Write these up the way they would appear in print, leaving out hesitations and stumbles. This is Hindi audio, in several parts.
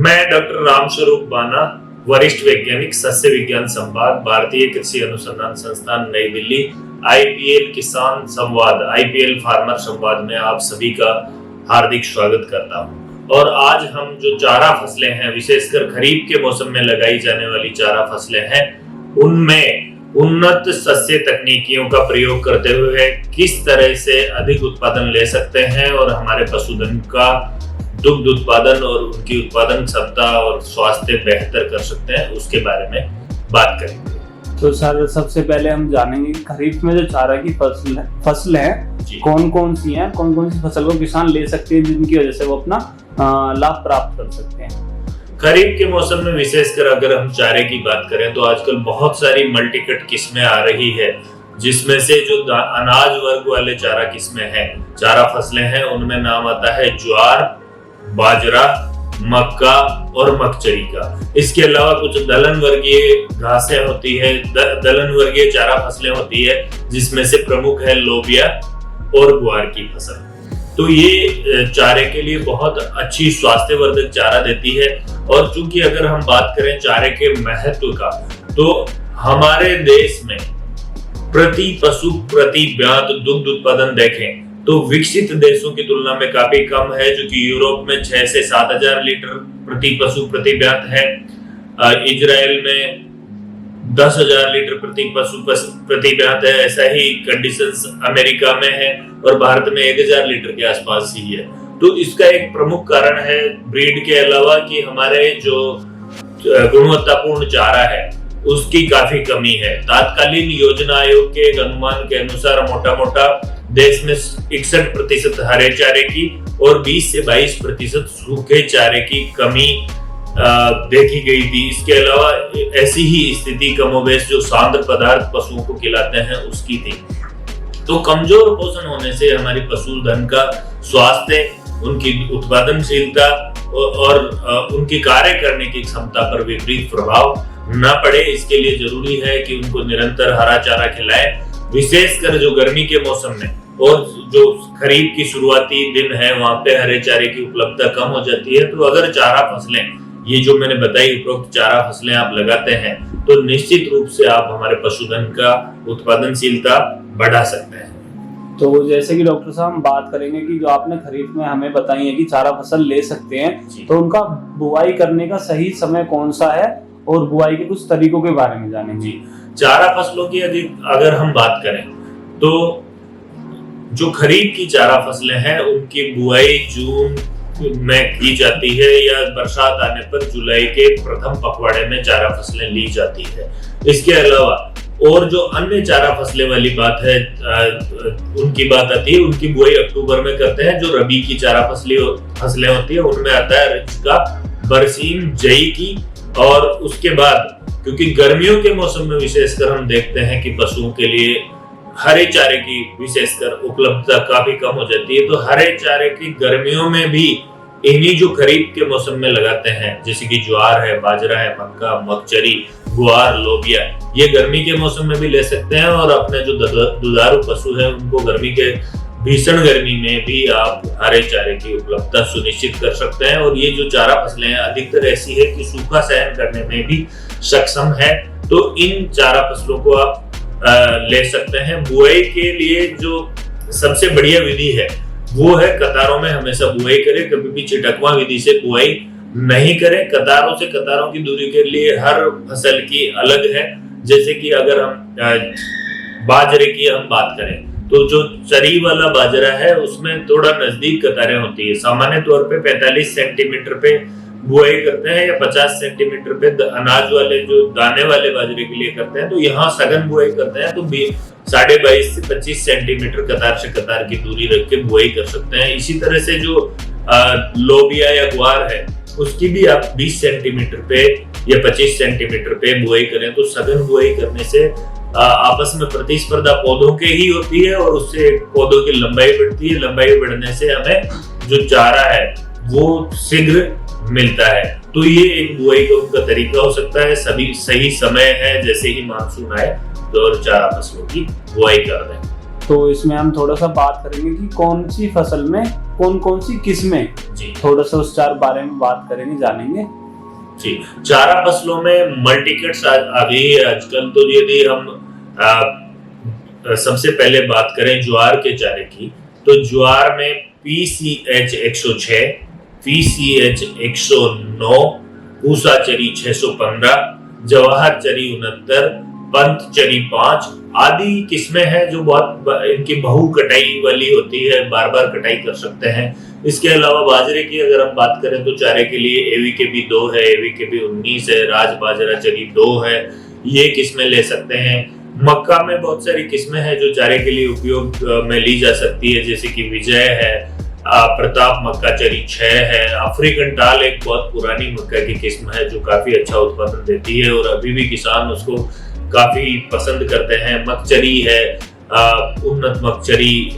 मैं डॉक्टर रामस्वरूप बाना, वरिष्ठ वैज्ञानिक, सस्य विज्ञान संभाग, भारतीय कृषि अनुसंधान संस्थान, नई दिल्ली, आईपीएल किसान संवाद, आईपीएल फार्मर संवाद में आप सभी का हार्दिक स्वागत करता हूं। और आज हम जो चारा फसलें हैं, विशेषकर खरीफ के मौसम में लगाई जाने वाली चारा फसलें हैं, उनमें उन्नत सस्य तकनीकियों का प्रयोग करते हुए किस तरह से अधिक उत्पादन ले सकते हैं और हमारे पशुधन का दुग्ध उत्पादन और उनकी उत्पादन क्षमता और स्वास्थ्य बेहतर कर सकते हैं, उसके बारे में बात करेंगे। तो सर, सबसे पहले हम जानेंगे खरीफ में जो चारा की फसल है कौन कौन सी हैं, कौन कौन सी फसल को किसान ले सकते हैं जिनकी वजह से वो अपना लाभ प्राप्त कर सकते हैं। खरीफ के मौसम में विशेषकर अगर हम चारे की बात करें तो आजकल बहुत सारी मल्टीकट किस्में आ रही है, जिसमें से जो अनाज वर्ग वाले चारा किस्में हैं, चारा फसलें हैं, उनमें नाम आता है ज्वार, बाजरा, मक्का और मकचरी का। इसके अलावा कुछ दलहन वर्गीय घासें होती है, दलहन वर्गीय चारा फसलें होती है, जिसमें से प्रमुख है लोबिया और ग्वार की फसल। तो ये चारे के लिए बहुत अच्छी स्वास्थ्यवर्धक चारा देती है। और चूंकि अगर हम बात करें चारे के महत्व का, तो हमारे देश में प्रति पशु प्रति ब्यात दुग्ध उत्पादन देखें तो विकसित देशों की तुलना में काफी कम है, जो कि यूरोप में 6 से 7 हजार लीटर प्रति पशु प्रति ब्यात है, इजराइल में 10,000 लीटर प्रति पशु प्रति ब्यात है, ऐसा ही कंडीशंस अमेरिका में है, और भारत में 1,000 लीटर के आसपास ही है। तो इसका एक प्रमुख कारण है ब्रीड के अलावा कि हमारे जो गुणवत्तापूर्ण चारा है उसकी काफी कमी है। तात्कालीन योजना आयोग के एक अनुमान के अनुसार मोटा मोटा देश में 61% हरे चारे की और 20 से 22% सूखे चारे की कमी देखी गई थी। इसके अलावा ऐसी ही स्थिति कमोबेश जो सांद्र पदार्थ पशुओं को खिलाते हैं उसकी थी। तो कमजोर पोषण होने से हमारी पशुधन का स्वास्थ्य, उनकी उत्पादनशीलता और उनकी कार्य करने की क्षमता पर विपरीत प्रभाव न पड़े, इसके लिए जरूरी है कि उनको निरंतर हरा चारा खिलाएं। विशेषकर जो गर्मी के मौसम में और जो खरीफ की शुरुआती दिन है, वहां पे हरे चारे की उपलब्धता कम हो जाती है। तो अगर चारा फसलें, ये जो मैंने बताई उपरोक्त चारा फसलें आप लगाते हैं, तो निश्चित रूप से आप हमारे पशुधन का उत्पादनशीलता बढ़ा सकते हैं। तो जैसे कि डॉक्टर साहब हम बात करेंगे कि जो आपने खरीफ में हमें बताई है कि चारा फसल ले सकते हैं, तो उनका बुआई करने का सही समय कौन सा है और बुआई के कुछ तरीकों के बारे में जानेंगे। चारा फसलों की अगर हम बात करें तो जो खरीफ की चारा फसलें हैं उनकी बुआई जून में की जाती है, या बरसात आने पर जुलाई के प्रथम पखवाड़े में चारा फसलें ली जाती है। इसके अलावा और जो अन्य चारा फसलें वाली बात है, उनकी बात आती है, उनकी बुआई अक्टूबर में करते हैं। जो रबी की चारा फसलें होती है उनमें आता है रिचका, बरसीम, जई की। और उसके बाद क्योंकि गर्मियों के मौसम में विशेषकर हम देखते हैं कि पशुओं के लिए हरे चारे की विशेषकर उपलब्धता काफी कम हो जाती है, तो हरे चारे की गर्मियों में भी इन्हीं जो खरीफ के मौसम में लगाते हैं, जैसे कि ज्वार है, बाजरा है, मक्का, मकचरी, ग्वार, लोबिया, ये गर्मी के मौसम में भी ले सकते हैं। और अपने जो दुधारू पशु है उनको गर्मी के भीषण गर्मी में भी आप हरे चारे की उपलब्धता सुनिश्चित कर सकते हैं। और ये जो चारा फसलें हैं अधिकतर ऐसी है कि सूखा सहन करने में भी सक्षम है, तो इन चारा फसलों को आप ले सकते हैं। बुआई के लिए जो सबसे बढ़िया विधि है वो है कतारों में हमेशा बुआई करें, कभी भी चिटकवा विधि से बुआई नहीं करें। कतारों से कतारों की दूरी के लिए हर फसल की अलग है। जैसे कि अगर हम बाजरे की हम बात करें तो जो चरी वाला बाजरा है उसमें थोड़ा नजदीक कतारें होती है। सामान्य तौर पे 45 सेंटीमीटर पे बुआई करते हैं, या 50 सेंटीमीटर पे अनाज वाले जो दाने वाले बाजरे के लिए करते हैं। तो यहाँ सघन बुआई करते हैं तो 22.5 से 25 सेंटीमीटर कतार से कतार की दूरी रख के बुआई कर सकते हैं। इसी तरह से जो लोबिया या ग्वार है उसकी भी आप 20 सेंटीमीटर पे या 25 सेंटीमीटर पे बुआई करें। तो सघन बुआई करने से आपस में प्रतिस्पर्धा पौधों के ही होती है और उससे पौधों की लंबाई बढ़ती है। लंबाई बढ़ने से हमें जो चारा है वो शीघ्र मिलता है। तो ये एक बुआई का उनका तरीका हो सकता है। सभी सही समय है, जैसे ही मानसून आए तो चारा फसलों की बुआई कर दें। तो इसमें हम थोड़ा सा बात करेंगे कि कौन सी फसल में कौन कौन सी किस्में, जी थोड़ा सा उस चार बारे में बात करेंगे, जानेंगे। जी। चारा फसलों में मल्टीकट्स आ गई है आजकल। तो यदि हम सबसे पहले बात करें ज्वार के चारे की, तो ज्वार में PCH 106, PCH 109, पूसा चरी 615, जवाहर चरी 69, पंत चरी 5 आदि किस्में हैं जो बहुत इनकी बहु कटाई वाली होती है, बार बार कटाई कर सकते हैं। इसके अलावा बाजरे की अगर हम बात करें तो चारे के लिए AVKB 2 है, AVKB 19 है, राज बाजरा चरी 2 है, ये किस्में ले सकते हैं। मक्का में बहुत सारी किस्में हैं जो चारे के लिए उपयोग में ली जा सकती है, जैसे कि विजय है, प्रताप मक्का चरी 6 है, अफ्रीकन टाल एक बहुत पुरानी मक्का की किस्म है जो काफी अच्छा उत्पादन देती है और अभी भी किसान उसको काफी पसंद करते हैं। मकचरी है, उन्नत मकचरी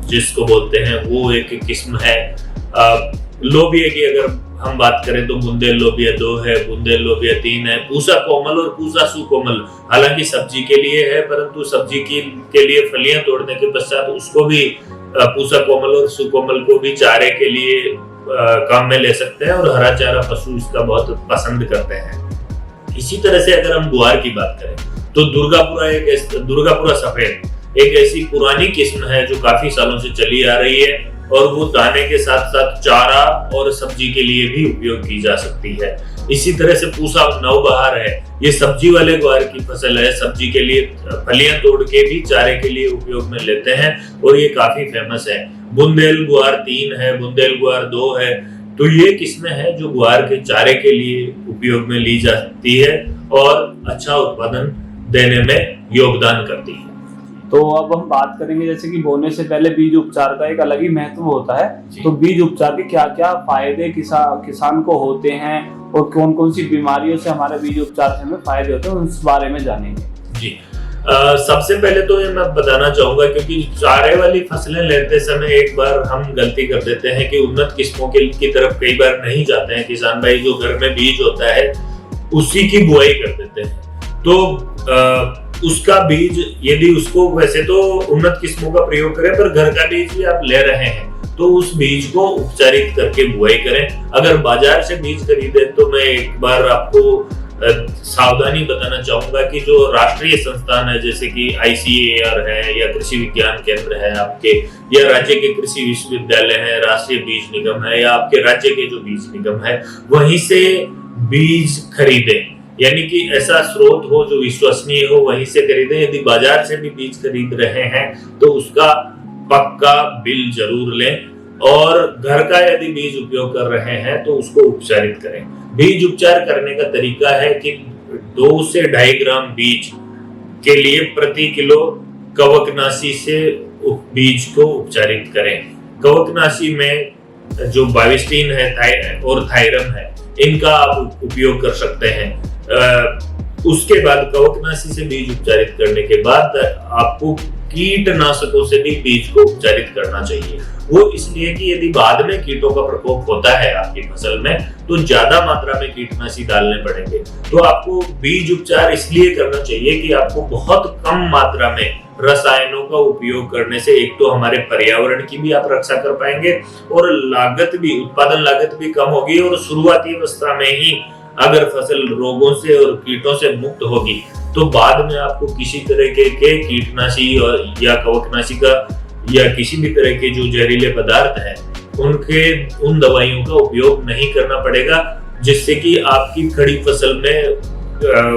जिसको बोलते हैं, वो एक किस्म है। लोबिया की अगर हम बात करें तो बुंदेल लोबिया 2 है, बुंदेल लोबिया 3 है, पूसा कोमल और पूसा सुकोमल हालांकि सब्जी के लिए है, परंतु सब्जी के लिए फलियां तोड़ने के पश्चात उसको भी पूसा कोमल और सुकोमल को भी चारे के लिए काम में ले सकते हैं और हरा चारा पशु इसका बहुत पसंद करते हैं। इसी तरह से अगर हम गुआर की बात करें तो दुर्गापुरा सफेद एक ऐसी पुरानी किस्म है जो काफी सालों से चली आ रही है और वो दाने के साथ साथ चारा और सब्जी के लिए भी उपयोग की जा सकती है। इसी तरह से पूसा नवबहार है, ये सब्जी वाले ग्वार की फसल है, सब्जी के लिए फलियां तोड़ के भी चारे के लिए उपयोग में लेते हैं और ये काफी फेमस है। बुंदेल ग्वार 3 है, बुंदेल ग्वार 2 है, तो ये किस्में हैं जो ग्वार के चारे के लिए उपयोग में ली जाती है और अच्छा उत्पादन देने में योगदान करती है। तो अब हम बात करेंगे जैसे कि बोने से पहले बीज उपचार का एक अलग ही महत्व होता है, तो बीज उपचार के क्या क्या फायदे किसान को होते हैं और कौन कौन सी बीमारियों से हमारे बीज उपचार से हमें फायदे होते हैं, उस बारे में जानेंगे। जी, सबसे पहले तो ये मैं बताना चाहूंगा, क्योंकि चारे वाली फसलें लेते समय एक बार हम गलती कर देते हैं कि उन्नत किस्मों की तरफ कई बार नहीं जाते हैं किसान भाई। जो घर में बीज होता है उसी की बुआई कर देते हैं, तो उसका बीज यदि उसको, वैसे तो उन्नत किस्मों का प्रयोग करें, पर घर का बीज भी आप ले रहे हैं तो उस बीज को उपचारित करके बुआई करें। अगर बाजार से बीज खरीदे तो मैं एक बार आपको सावधानी बताना चाहूंगा कि जो राष्ट्रीय संस्थान है जैसे कि ICAR है या कृषि विज्ञान केंद्र है आपके, या राज्य के कृषि विश्वविद्यालय है, राष्ट्रीय बीज निगम है, या आपके राज्य के जो बीज निगम है, वहीं से बीज खरीदे। यानी कि ऐसा स्रोत हो जो विश्वसनीय हो, वहीं से खरीदें। यदि बाजार से भी बीज खरीद रहे हैं तो उसका पक्का बिल जरूर लें, और घर का यदि बीज उपयोग कर रहे हैं तो उसको उपचारित करें। बीज उपचार करने का तरीका है कि 2 से 2.5 ग्राम बीज के लिए प्रति किलो कवकनाशी से बीज को उपचारित करें। कवकनाशी में जो बाविस्टीन है और थायरम है, इनका आप उपयोग कर सकते हैं। उसके बाद कवकनाशी से बीज उपचारित करने के बाद आपको कीटनाशकों से भी बीज को उपचारित करना चाहिए। वो इसलिए कि यदि बाद में कीटों का प्रकोप होता है आपकी फसल में तो ज्यादा मात्रा में कीटनाशी डालने पड़ेंगे। तो आपको बीज उपचार इसलिए करना चाहिए कि आपको बहुत कम मात्रा में रसायनों का उपयोग करने से एक तो हमारे पर्यावरण की भी आप रक्षा कर पाएंगे और लागत भी, उत्पादन लागत भी कम होगी, और शुरुआती अवस्था में ही अगर फसल रोगों से और कीटों से मुक्त होगी तो बाद में आपको किसी तरह के कीटनाशी और या कवकनाशी का या किसी भी तरह के जो जहरीले पदार्थ हैं उन दवाइयों का उपयोग नहीं करना पड़ेगा, जिससे कि आपकी खड़ी फसल में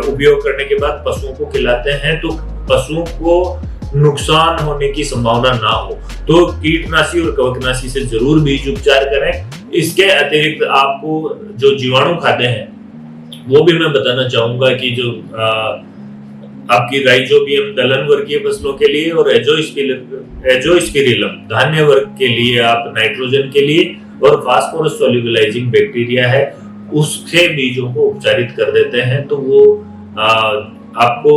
उपयोग करने के बाद पशुओं को खिलाते हैं तो पशुओं को नुकसान होने की संभावना ना हो। तो कीटनाशी और कवकनाशी से जरूर बीज उपचार करें। इसके अतिरिक्त आपको जो जीवाणु खाते हैं वो भी मैं बताना चाहूंगा कि जो आपकी राइजोबियम दलहन वर्गीय फसलों के लिए और एजोस्पिरिलम धान्य वर्ग के लिए आप नाइट्रोजन के लिए और फास्फोरस सोल्यूबलाइजिंग बैक्टीरिया है उसके बीजों को उपचारित कर देते हैं। तो वो आपको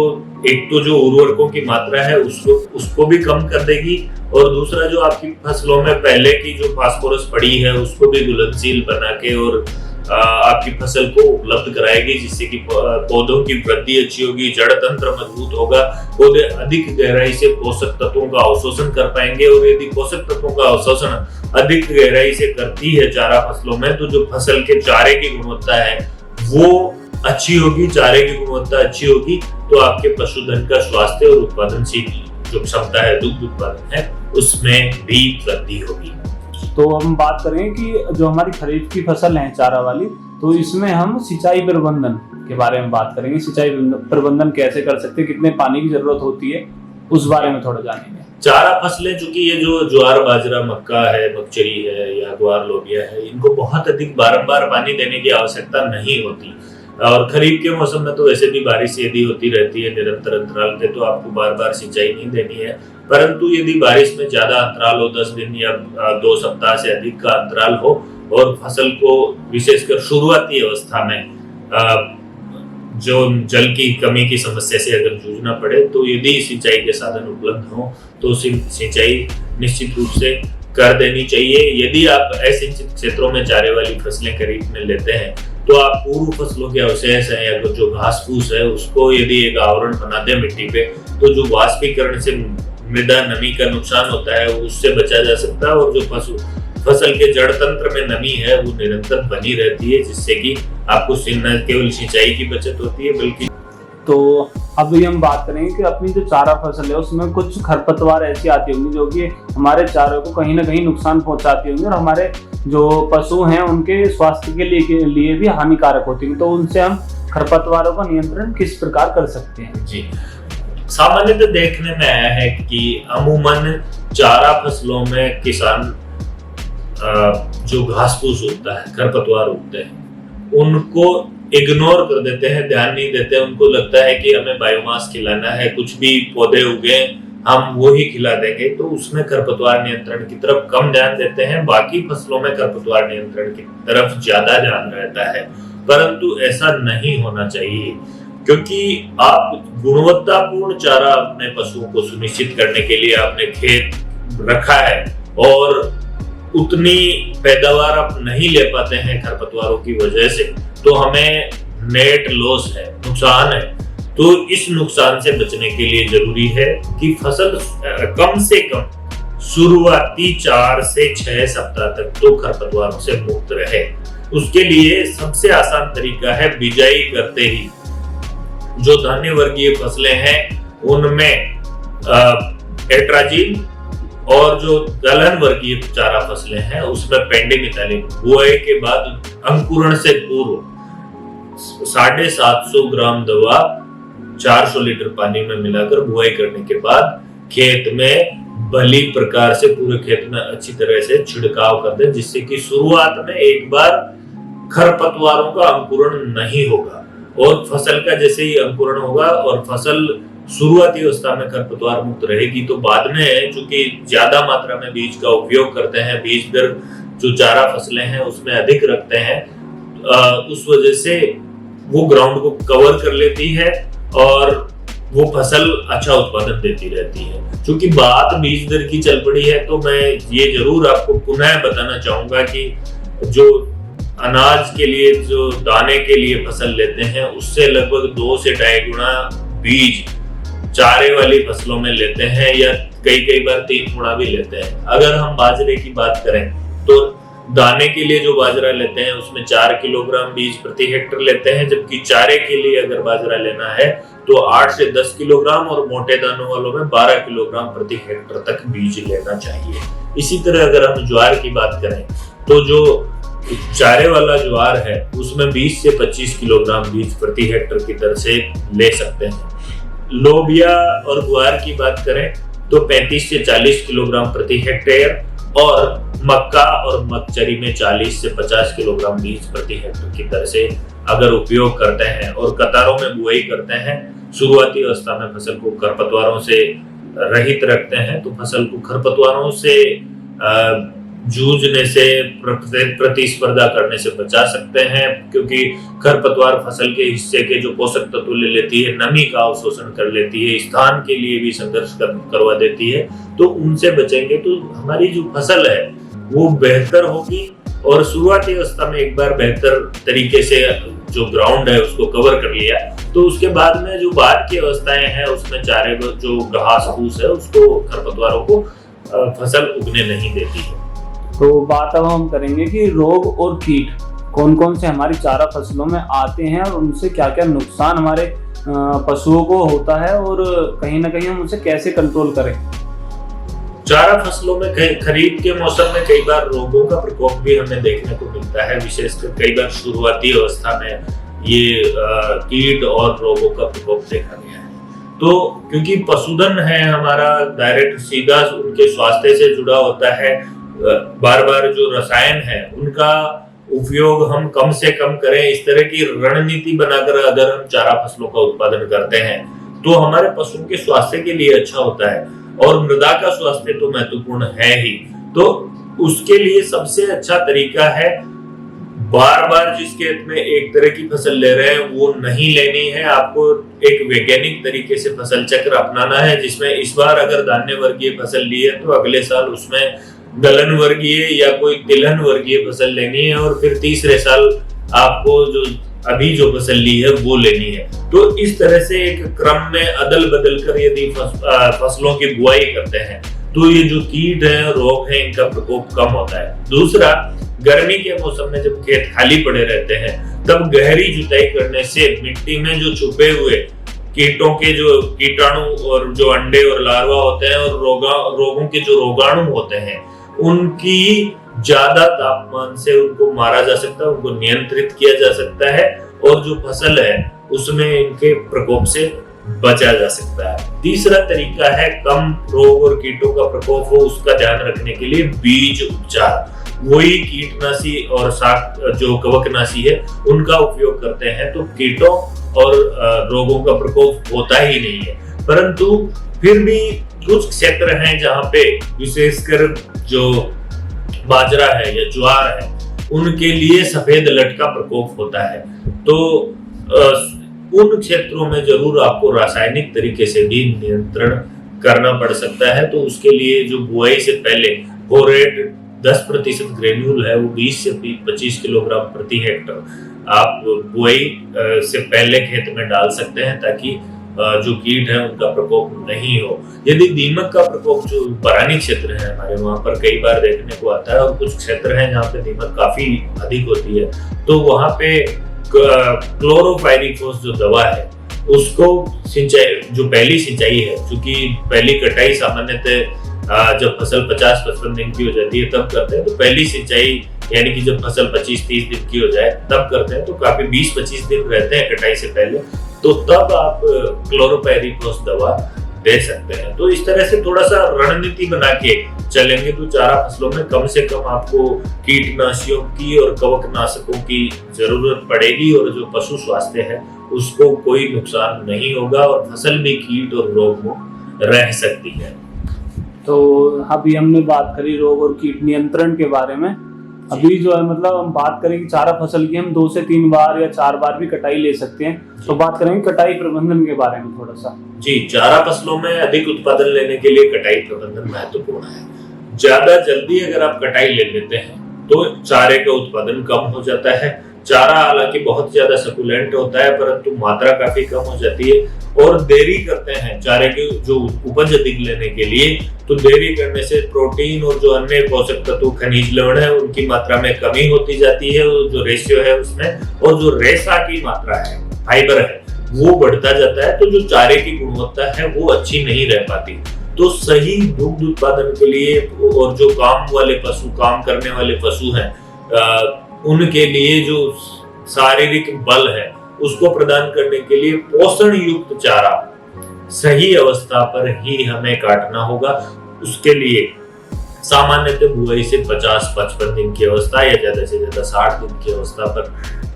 एक तो जो उर्वरकों की मात्रा है उसको भी कम कर देगी, और दूसरा जो आपकी फसलों में पहले की जो फास्फोरस पड़ी है उसको भी घुलनशील बना के और आपकी फसल को उपलब्ध कराएगी, जिससे कि पौधों की वृद्धि अच्छी होगी, जड़ तंत्र मजबूत होगा, पौधे अधिक गहराई से पोषक तत्वों का अवशोषण कर पाएंगे। और यदि पोषक तत्वों का अवशोषण अधिक गहराई से करती है चारा फसलों में, तो जो फसल के चारे की गुणवत्ता है वो अच्छी होगी। चारे की गुणवत्ता अच्छी होगी तो आपके पशुधन का स्वास्थ्य और उत्पादनशील जो क्षमता है, दुग्ध उत्पादन है, उसमें भी वृद्धि होगी। तो हम बात करें कि जो हमारी खरीफ की फसल है चारा वाली, तो इसमें हम सिंचाई प्रबंधन के बारे में बात करेंगे। सिंचाई प्रबंधन कैसे कर सकते हैं, कितने पानी की जरूरत होती है, उस बारे में थोड़ा जानेंगे। चारा फसलें, चूंकि ये जो ज्वार बाजरा मक्का है, मक्चरी है या ग्वार लोबिया है, इनको बहुत अधिक बारंबार पानी देने की आवश्यकता नहीं होती। और खरीफ के मौसम में तो वैसे भी बारिश यदि होती रहती है निरंतर अंतराल पे, तो आपको बार बार सिंचाई नहीं देनी है। परंतु यदि बारिश में ज्यादा अंतराल हो, 10 दिन या 2 सप्ताह से अधिक का अंतराल हो, और फसल को विशेषकर शुरुआती अवस्था में जो जल की कमी की समस्या से अगर जूझना पड़े, तो यदि सिंचाई के साधन उपलब्ध हो तो सिंचाई निश्चित रूप से कर देनी चाहिए। यदि आप असिंचित क्षेत्रों में चारे वाली फसलें खरीफ में लेते हैं, तो आप पूर्व फसलों के अवशेष है या जो घास फूस है, उसको यदि एक आवरण बना दे मिट्टी पे, तो जो वाष्पीकरण से मृदा नमी का नुकसान होता है उससे बचा जा सकता है। और जो फसल के जड़ तंत्र में नमी है वो निरंतर बनी रहती है, जिससे कि आपको न केवल सिंचाई की बचत होती है बल्कि। तो अब ये हम बात करेंगे कि अपनी जो चारा फसल है उसमें कुछ खरपतवार ऐसी आती होंगी जो कि हमारे चारे को कहीं ना कहीं नुकसान पहुंचाती होंगी और हमारे जो पशु हैं उनके स्वास्थ्य के लिए भी हानिकारक होती है। तो उनसे हम खरपतवारों का नियंत्रण किस प्रकार कर सकते हैं? जी, सामान्यतः देखने में आया है कि अमूमन चारा फसलों में किसान जो घास फूस उगता है, खरपतवार उगते हैं, उनको इग्नोर कर देते हैं, ध्यान नहीं देते। उनको लगता है कि हमें बायोमास खिलाना है, कुछ भी पौधे उगे हम वो ही खिला देंगे, तो उसमें खरपतवार नियंत्रण की तरफ कम ध्यान देते हैं। बाकी फसलों में खरपतवार नियंत्रण की तरफ ज्यादा ध्यान रहता है, परंतु ऐसा नहीं होना चाहिए, क्योंकि आप गुणवत्तापूर्ण चारा अपने पशुओं को सुनिश्चित करने के लिए आपने खेत रखा है और उतनी पैदावार आप नहीं ले पाते हैं खरपतवारों की वजह से, तो हमें नेट लॉस है, नुकसान है। तो इस नुकसान से बचने के लिए जरूरी है कि फसल कम से कम शुरुआती 4 से 6 सप्ताह तक तो खरपतवारों से मुक्त रहे। उसके लिए सबसे आसान तरीका है बिजाई करते ही जो धान्य वर्गीय फसलें हैं उनमें एट्राजिन, और जो दलहन वर्गीय चारा फसलें हैं उसमें पेंडिमिथालिन बुआई के बाद अंकुरण से पूर्व 750 ग्राम दवा 400 लीटर पानी में मिलाकर बुआई करने के बाद खेत में भली प्रकार से पूरे खेत में अच्छी तरह से छिड़काव कर दें, जिससे कि शुरुआत में एक बार खरपतवारों का अंकुरण नहीं होगा। और फसल का जैसे ही अंकुरण होगा और फसल शुरुआती अवस्था में खरपतवार मुक्त रहेगी, तो बाद में चूंकि ज्यादा मात्रा में बीज का उपयोग करते हैं, बीज दर जो चारा फसलें हैं उसमें अधिक रखते हैं, उस वजह से वो ग्राउंड को कवर कर लेती है और वो फसल अच्छा उत्पादन देती रहती है। चूंकि बात बीज दर की चल पड़ी है, तो मैं ये जरूर आपको पुनः बताना चाहूंगा कि जो अनाज के लिए जो दाने के लिए फसल लेते हैं उससे लगभग 2 से 2.5 गुना बीज चारे वाली फसलों में लेते हैं, या कई बार 3 गुना भी लेते हैं। अगर हम बाजरे की बात करें तो दाने के लिए जो बाजरा लेते हैं उसमें 4 किलोग्राम बीज प्रति हेक्टर लेते हैं, जबकि चारे के लिए अगर बाजरा लेना है तो 8 से 10 किलोग्राम और मोटे दानों वालों में 12 किलोग्राम प्रति हेक्टर तक बीज लेना चाहिए। इसी तरह अगर हम ज्वार की बात करें तो जो चारे वाला ज्वार है उसमें 20 से 25 किलोग्राम बीज प्रति हेक्टर की दर से ले सकते हैं। लोबिया और ग्वार की बात करें तो 35 से 40 किलोग्राम प्रति हेक्टेयर, और मक्का और मक्चरी में 40 से 50 किलोग्राम बीज प्रति हेक्टर की दर से अगर उपयोग करते हैं और कतारों में बुआई करते हैं, शुरुआती अवस्था में फसल को खरपतवारों से रहित रखते हैं, तो फसल को खरपतवारों से जूझने से, प्रतिस्पर्धा करने से बचा सकते हैं, क्योंकि खरपतवार फसल के हिस्से के जो पोषक तत्व ले लेती है, नमी का अवशोषण कर लेती है, स्थान के लिए भी संघर्ष करवा देती है। तो उनसे बचेंगे तो हमारी जो फसल है वो बेहतर होगी और शुरुआती अवस्था में एक बार बेहतर तरीके से जो ग्राउंड है उसको कवर कर लिया, तो उसके बाद में जो बाद की अवस्थाएं हैं उसमें चारे को जो घास फूस है उसको, खरपतवारों को फसल उगने नहीं देती है। तो बात अब हम करेंगे कि रोग और कीट कौन कौन से हमारी चारा फसलों में आते हैं और उनसे क्या क्या नुकसान हमारे पशुओं को होता है और कहीं ना कहीं हम उसे कैसे कंट्रोल करें। चारा फसलों में खरीफ के मौसम में कई बार रोगों का प्रकोप भी हमें देखने को मिलता है, विशेषकर कई बार शुरुआती अवस्था में ये कीट और रोगों का प्रकोप देखा गया है। तो क्योंकि पशुधन है हमारा, डायरेक्ट सीधा उनके स्वास्थ्य से जुड़ा होता है, बार बार जो रसायन है उनका उपयोग हम कम से कम करें, इस तरह की रणनीति बनाकर अगर हम चारा फसलों का उत्पादन करते हैं तो हमारे पशुओं के स्वास्थ्य के लिए अच्छा होता है। और मृदा का स्वास्थ्य तो महत्वपूर्ण है ही, तो उसके लिए सबसे अच्छा तरीका है बार बार जिस खेत में एक तरह की फसल ले रहे हैं वो नहीं लेनी है, आपको एक वैज्ञानिक तरीके से फसल चक्र अपनाना है, जिसमें इस बार अगर धान्य वर्गीय फसल ली है तो अगले साल उसमें दलहन वर्गीय या कोई तिलहन वर्गीय फसल लेनी है, और फिर तीसरे साल आपको जो अभी जो फसल ली है वो लेनी है। तो इस तरह से एक क्रम में अदल बदल कर यदि फसलों की बुआई करते हैं तो ये जो कीट है, रोग है, इनका प्रकोप कम होता है। दूसरा, गर्मी के मौसम में जब खेत खाली पड़े रहते हैं तब गहरी जुताई करने से मिट्टी में जो छुपे हुए कीटों के जो कीटाणु और जो अंडे और लार्वा होते हैं और रोगों के जो रोगाणु होते हैं उनकी ज्यादा तापमान से उनको मारा जा सकता है, उनको नियंत्रित किया जा सकता है, और जो फसल है उसमें इनके प्रकोप से बचा जा सकता है। तीसरा तरीका है कम रोग और कीटों का प्रकोप हो उसका ध्यान रखने के लिए बीज उपचार, वही कीटनाशी और जो कवकनाशी है उनका उपयोग करते हैं तो कीटों और रोगों का प्रकोप होता ही नहीं है। परंतु फिर भी कुछ क्षेत्र हैं जहाँ पे विशेषकर जो बाजरा है या ज्वार है उनके लिए सफेद लट का प्रकोप होता है, तो उन क्षेत्रों में जरूर आपको रासायनिक तरीके से भी नियंत्रण करना पड़ सकता है। तो उसके लिए जो बुआई से पहले बोरेट 10% ग्रेन्यूल है वो 20 से 25 किलोग्राम प्रति हेक्टर आप बुआई से पहले खेत में डाल सकते हैं, ताकि जो कीट है उनका प्रकोप नहीं हो। यदि दीमक का प्रकोप जो परानी क्षेत्र है हमारे वहां पर कई बार देखने को आता है, और कुछ क्षेत्र हैं जहाँ पे दीमक काफी अधिक होती है, तो वहां पे क्लोरोपाइरीफॉस जो दवा है उसको सिंचाई, जो पहली सिंचाई है, क्योंकि पहली कटाई सामान्यतः जब फसल 50-55 दिन की हो जाती है तब करते हैं, तो पहली सिंचाई यानी कि जब फसल 25-30 दिन की हो जाए तब करते हैं, तो काफी 20-25 दिन रहते हैं कटाई से पहले, तो तब आप क्लोरोपाइरीफॉस दवा दे सकते हैं। तो इस तरह से थोड़ा सा रणनीति बना के चलेंगे तो चारा फसलों में कम से कम आपको कीटनाशियों की और कवकनाशकों की जरूरत पड़ेगी, और जो पशु स्वास्थ्य है उसको कोई नुकसान नहीं होगा और फसल भी कीट और रोग मुक्त रह सकती है। तो अभी हमने बात करी रोग और कीट नियंत्रण के बारे में। अभी जो है मतलब हम बात करेंगे चारा फसल की, हम 2 से 3 बार या 4 बार भी कटाई ले सकते हैं, तो बात करेंगे कटाई प्रबंधन के बारे में थोड़ा सा। जी, चारा फसलों में अधिक उत्पादन लेने के लिए कटाई प्रबंधन महत्वपूर्ण है। ज्यादा जल्दी अगर आप कटाई ले लेते हैं तो चारे का उत्पादन कम हो जाता है। चारा हालांकि बहुत ज्यादा सकुलेंट होता है परंतु मात्रा काफी कम हो जाती है, और देरी करते हैं चारे की जो उपज अधिक लेने के लिए, तो देरी करने से प्रोटीन और जो अन्य पोषक तत्व खनिज लवण है उनकी मात्रा में कमी होती जाती है, जो रेशियो है उसमें, और जो रेशा की मात्रा है, फाइबर है, वो बढ़ता जाता है, तो जो चारे की गुणवत्ता है वो अच्छी नहीं रह पाती। तो सही दुग्ध उत्पादन के लिए और जो काम करने वाले पशु हैं उनके लिए जो शारीरिक बल है उसको प्रदान करने के लिए पोषण युक्त चारा सही अवस्था पर ही हमें काटना होगा। उसके लिए सामान्यतः बुआई से 50-55 दिन की अवस्था या ज्यादा से ज्यादा 60 दिन की अवस्था पर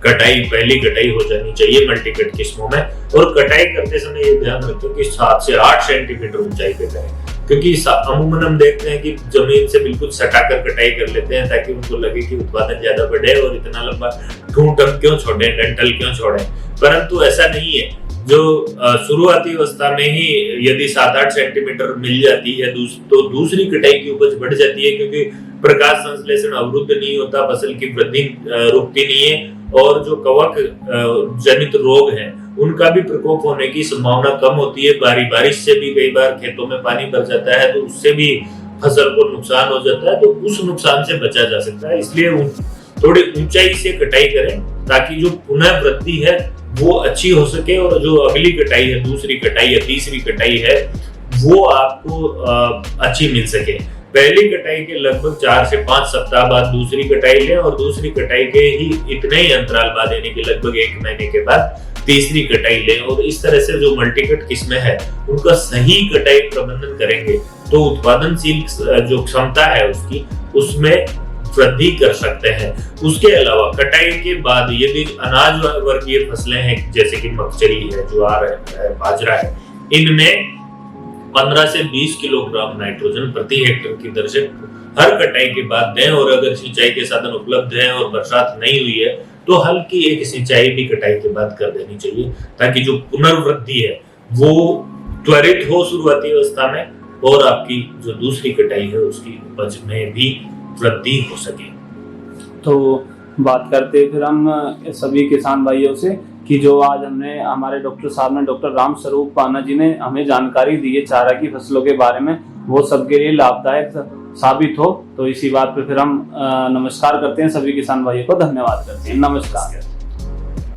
पहली कटाई हो जानी चाहिए मल्टीकट किस्मों में। और कटाई करते समय ये ध्यान रखें कि 7 से 8 सेंटीमीटर ऊंचाई पे करें, क्योंकि अमूमन हम देखते हैं कि जमीन से बिल्कुल सटाकर कटाई कर लेते हैं ताकि उनको लगे कि उत्पादन ज्यादा बढ़े और इतना लंबा ठूंठ हम क्यों छोड़े, डंठल क्यों छोड़े, परंतु ऐसा नहीं है। जो शुरुआती अवस्था में ही यदि 7-8 सेंटीमीटर मिल जाती है तो दूसरी कटाई की उपज बढ़ जाती है, क्योंकि प्रकाश संश्लेषण अवरुद्ध नहीं होता, फसल की वृद्धि रुकती नहीं है, और जो कवक जनित रोग हैं उनका भी प्रकोप होने की संभावना कम होती है। बारिश से भी कई बार खेतों में पानी भर जाता है तो उससे भी फसल को नुकसान हो जाता है, तो उस नुकसान से बचा जा सकता है। इसलिए थोड़ी ऊंचाई से कटाई करें ताकि जो पुनः वृद्धि है वो अच्छी हो सके, और जो अगली कटाई है, दूसरी कटाई या तीसरी कटाई है, वो आपको अच्छी मिल सके। पहली कटाई के लगभग 4 से 5 सप्ताह बाद दूसरी कटाई लें, और दूसरी कटाई के ही इतने ही अंतराल बाद, यानी कि लगभग 1 महीने के बाद तीसरी कटाई लें। और इस तरह से जो मल्टीकट किस्में हैं उनका सही कटाई प्रबंधन करेंगे तो उत्पादनशील जो क्षमता है उसकी, उसमें वृद्धि कर सकते हैं। उसके अलावा कटाई के बाद यदि अनाज वर्गीय फसलें हैं जैसे कि मक्चरी है, ज्वार है, बाजरा है, इनमें 15 से 20 किलोग्राम नाइट्रोजन प्रति हेक्टेयर की दर से हर कटाई के बाद दें। और अगर सिंचाई के साधन उपलब्ध हैं और बरसात नहीं हुई है तो हल्की एक सिंचाई भी कटाई के बाद कर देनी चाहिए, ताकि जो पुनर्वृद्धि है वो त्वरित हो शुरुआती अवस्था में, और आपकी जो दूसरी कटाई है उसकी उपज में भी वृद्धि हो सके। तो बात करते हैं फिर हम सभी किसान भाइयों से कि जो आज हमारे डॉक्टर साहब ने, डॉक्टर राम स्वरूप पाना जी ने हमें जानकारी दी है चारा की फसलों के बारे में, वो सबके लिए लाभदायक साबित हो। तो इसी बात पे फिर हम नमस्कार करते हैं, सभी किसान भाइयों को धन्यवाद करते हैं। नमस्कार।